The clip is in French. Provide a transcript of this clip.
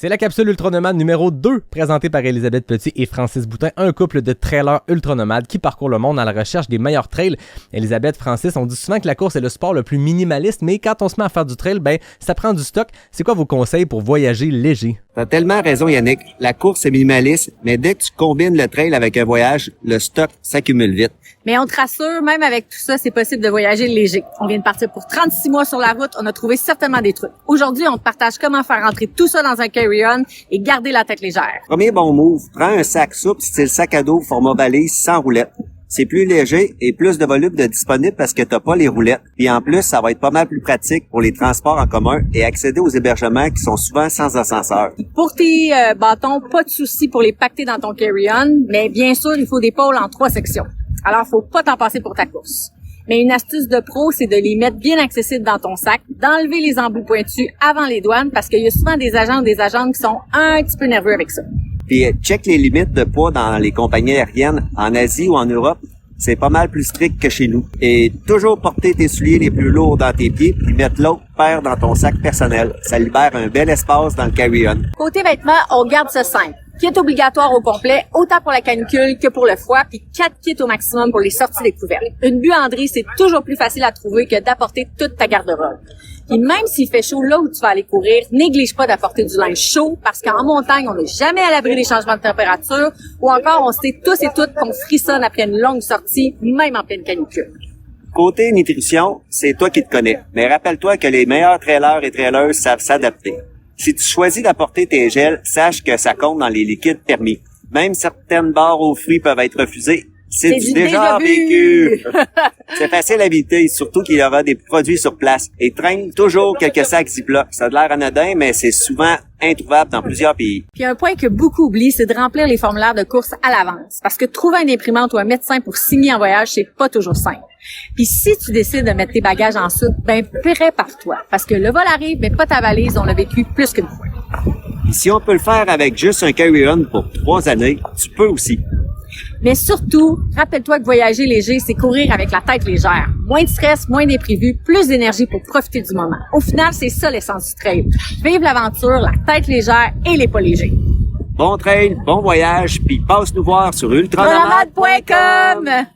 C'est la capsule Ultranomade numéro 2, présentée par Elisabeth Petit et Francis Boutin, un couple de trailers ultranomades qui parcourent le monde à la recherche des meilleurs trails. Elisabeth, Francis, on dit souvent que la course est le sport le plus minimaliste, mais quand on se met à faire du trail, ça prend du stock. C'est quoi vos conseils pour voyager léger? T'as tellement raison, Yannick. La course est minimaliste, mais dès que tu combines le trail avec un voyage, le stock s'accumule vite. Mais on te rassure, même avec tout ça, c'est possible de voyager léger. On vient de partir pour 36 mois sur la route, on a trouvé certainement des trucs. Aujourd'hui, on te partage comment faire rentrer tout ça dans un carry-on et garder la tête légère. Premier bon move, prends un sac souple style sac à dos format valise sans roulette. C'est plus léger et plus de volume de disponible parce que t'as pas les roulettes. Puis en plus, ça va être pas mal plus pratique pour les transports en commun et accéder aux hébergements qui sont souvent sans ascenseur. Pour tes bâtons, pas de souci pour les pacter dans ton carry-on, mais bien sûr, il faut des pôles en 3 sections. Alors, faut pas t'en passer pour ta course. Mais une astuce de pro, c'est de les mettre bien accessibles dans ton sac, d'enlever les embouts pointus avant les douanes parce qu'il y a souvent des agents ou des agentes qui sont un petit peu nerveux avec ça. Puis check les limites de poids dans les compagnies aériennes en Asie ou en Europe. C'est pas mal plus strict que chez nous. Et toujours porter tes souliers les plus lourds dans tes pieds puis mettre l'autre paire dans ton sac personnel. Ça libère un bel espace dans le carry-on. Côté vêtements, on garde ça simple. Kit obligatoire au complet, autant pour la canicule que pour le froid, puis 4 kits au maximum pour les sorties découvertes. Une buanderie, c'est toujours plus facile à trouver que d'apporter toute ta garde-robe. Puis même s'il fait chaud là où tu vas aller courir, néglige pas d'apporter du linge chaud parce qu'en montagne, on n'est jamais à l'abri des changements de température ou encore on sait tous et toutes qu'on frissonne après une longue sortie, même en pleine canicule. Côté nutrition, c'est toi qui te connais. Mais rappelle-toi que les meilleurs trailers et trailers savent s'adapter. Si tu choisis d'apporter tes gels, sache que ça compte dans les liquides permis. Même certaines barres aux fruits peuvent être refusées. C'est du déjà vécu. C'est facile à éviter, surtout qu'il y aura des produits sur place. Et traîne toujours quelques sacs Ziploc. Ça a l'air anodin, mais c'est souvent introuvable dans plusieurs pays. Puis un point que beaucoup oublient, c'est de remplir les formulaires de course à l'avance. Parce que trouver une imprimante ou un médecin pour signer en voyage, c'est pas toujours simple. Puis si tu décides de mettre tes bagages en soute, prépare-toi. Parce que le vol arrive, mais pas ta valise, on l'a vécu plus qu'une fois. Et si on peut le faire avec juste un carry-on pour 3 années, tu peux aussi. Mais surtout, rappelle-toi que voyager léger, c'est courir avec la tête légère. Moins de stress, moins d'imprévus, plus d'énergie pour profiter du moment. Au final, c'est ça l'essence du trail. Vive l'aventure, la tête légère et les pas légers. Bon trail, bon voyage, puis passe nous voir sur ultranomade.com.